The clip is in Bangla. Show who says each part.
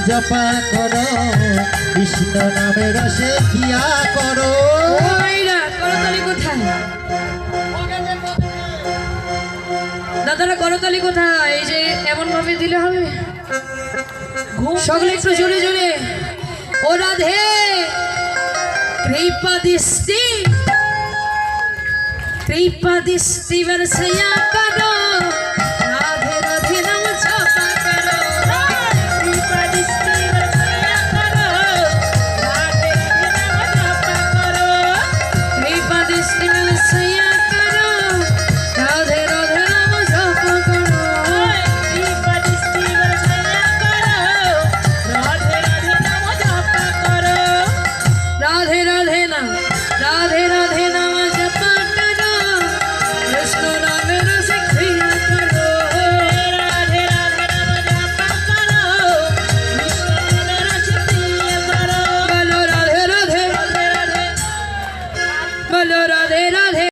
Speaker 1: জপা করো, কৃষ্ণ নামে রসে খিয়া করো।
Speaker 2: করতালি কোথায় দাদারা, করতালি কোথায়? এই যে এমন ভাবে দিলে হবে, সকলে একটু জোরে জোরে। ও রাধে কৃপা দৃষ্টি, কৃপা দৃষ্টি বরসয়া করো,